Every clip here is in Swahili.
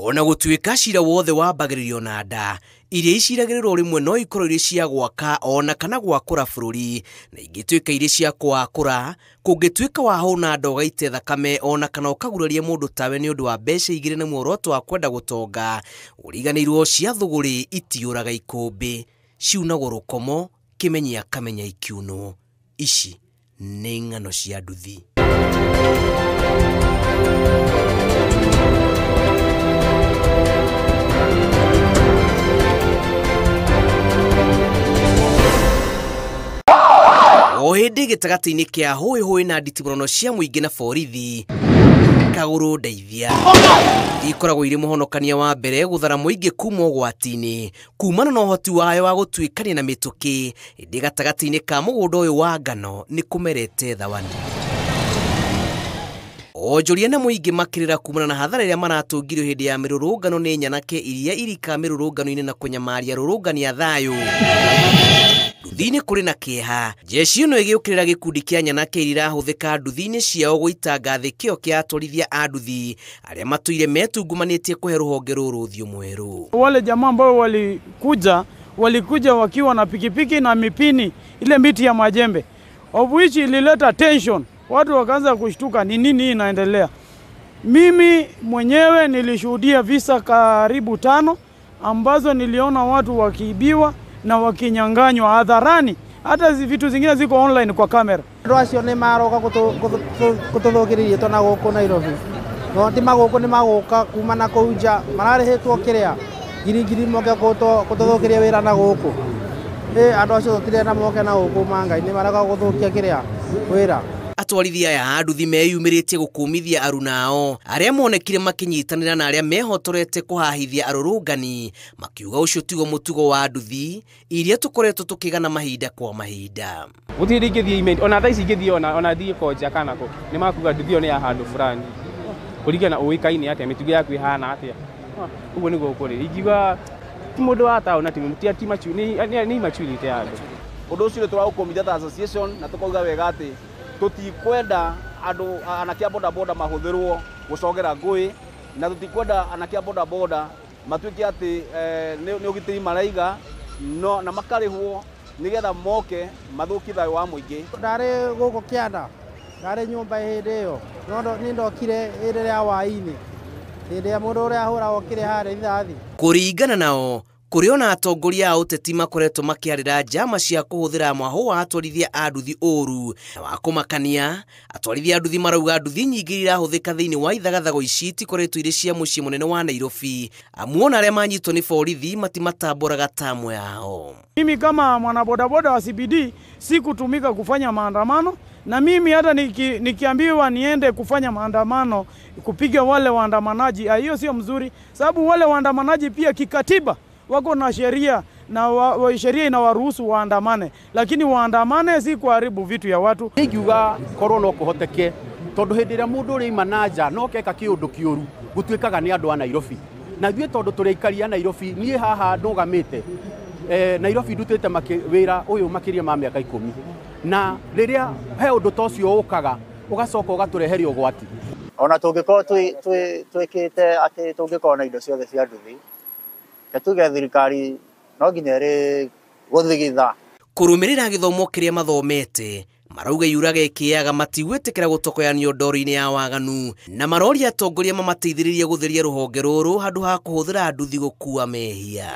Ona gutuika cira wothe wambagiririo na nda iria iciragirirwo rimwe no ikorwo iri cia gwaka ona kana gwakura bururi na ingituika iri cia kwakura kungituika wahuna ndoga ite thakame ona kana ukaguraria mundu tawe ni undu wa mbeca igire na muoroto wa kwenda gutonga uriganirwo cia thuguri itiuraga ikumbi ciunagwo rukomo kimenyia kamenya ikiuno. Ici ni ng'ano cia nduthi. O hindi gitagati-ini kia hoi na nditimurono cia muingi na borithi kaguru ndeithia ikoragwo iri muhonokania wa mbere guthara muingi kuma ugwati-ini kumana na uhoti wayo wa gutuikania na mituki hindi gatagati-ini ka mugunda uyu wa ngano ni kumerete thawani. Onjoria na muingi makirira kumana na hathara iria maratungirio hindi ya mirurungano ni nyanake iria irika mirurungano-ini na kunyamaria rurungania thayu. Nduthi-ini kuri na kieha jeshi no igiukirira gikundi kia nyanake irirahuthika nduthi-ini ciao guitanga thi kio kia atwarithia a nduthi aria matuire metungumanĩtie kuhe ruhonge ruru uthio mweru. Wale jamaa ambao walikuja wakiwa na pikipiki na mipini ile miti ya majembe, of which ilileta tension. Watu wakaanza kushtuka ni nini inaendelea. Mimi mwenyewe nilishuhudia visa karibu 5 ambazo niliona watu wakiibiwa na wakinyanganywa hadharani. Hata vitu zingine ziko online kwa kamera. Andũ acio nĩ maroka gũtũthũkĩrĩria twana gũkũ Nairobi. No ti magũkũ nĩ magoka kuma na kũu nja mararĩhĩtwo kĩrĩa ngiri moke gũtũthũkĩria wĩra na gũkũ. Andũ acio tũtirĩ na moke na gũkũ manga-inĩ maraka gũthũkia kĩrĩa wĩra. Atwarithia aya a nduthi meyumĩrĩtie gukumithia aruna ao aria monekire makinyitanĩra na aria mehotorete kuhahithia arurungani makiuga ucio tigo mutugo wa nduthi iria tukoretwo tukigana mahinda kwa mahinda. Gutiri ingithie email ona thaici ingithie ona thie koja kana ko ni makuga nduthi yo ni ya handu fulani kurigana uikaine atia mitugo yaku ihana atia uguo niguo kuri ingiuga ti mundu wa taũ na ti machu ni maturite andu undu ucio turagukumithia ta association na tukauga wega ati tutikwenda andu anake boda boda mahuthirwo gucogera ngui na tutikwenda anake boda boda matuike ati ni ugitiri maraiga no na makarihwo nigetha moke mathuki thayo wa muingi. Ndari guko kianda ndari nyumba hindi yo no ni ndokire hindi ya waini hindi ya mundu uria ahuragwo kire hari ithathi. Kuringana nao kuriona atongoria a uteti makoretwo makiarira njama cia kuhuthira mwaho wa atwarithia a nduthi uru na wa kumakania. Atwarithia a nduthi marauga nduthi nyingĩ irahuthika thiini wa ithagathago ici itikoretwo iri cia muciĩ munene wa Nairobi amu ona aria manyitwo ni borithi matimatamburaga tamu yao. Mimi kama mwana bodaboda wa CBD sikutumika kufanya maandamano, na mimi hata nikiambiwa niende kufanya maandamano kupiga wale waandamanaji, hiyo sio mzuri, sababu wale waandamanaji pia kikatiba wako na sheria na sheria inawaruhusu waandamane, lakini waandamane si kuharibu vitu ya watu. Ingiuga korwo no kuhoteke tondu hindi ria mundu uri manaja no keka kiundu kiuru gutuikaga ni andu a Nairobi na thie tondu turi ikaria Nairobi nie haha ndugamite Nairobi ndutite wira uyu makiria ma miaka 10 na riria he undu tocio ukaga ugacoka ugatureheria ugwati. Ona tungiko twikite ati tungiko na indo ciothe cia nduthi tuge thirikari no nginya ri guthigitha kurumirira githomo kiria mathomete marauga yuraga ikiaga matigwetekera gutokoyanio ndoro-ini ya waganu na maroria atongoria mamateithiririe gutheria ruhonge ruru handu ha kuhuthira nduthi gukua mehia.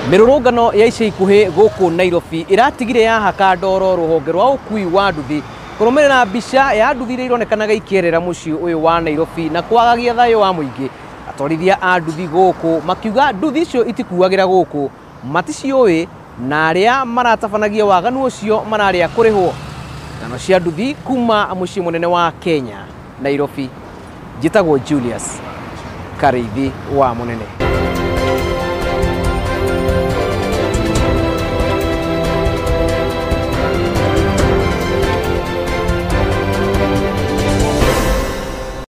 Mirurungano ya ica ikuhi guku Nairobi iratigire yahaka ndoro ruhonge rwa ukui wa nduthi kurumirira mbica ya nduthi iria ironekanaga ikierera muciĩ uyu wa Nairobi na kwagagia thayo wa muingi. Atwarithia a nduthi guku makiuga nduthi icio itikuagira guku maticioi na aria maratabanagia waganu ucio mararia kurihwo. Ng'ano cia nduthi kuma muciĩ munene wa Kenya Nairobi. Njitagwo Julius Karithi wa Munene.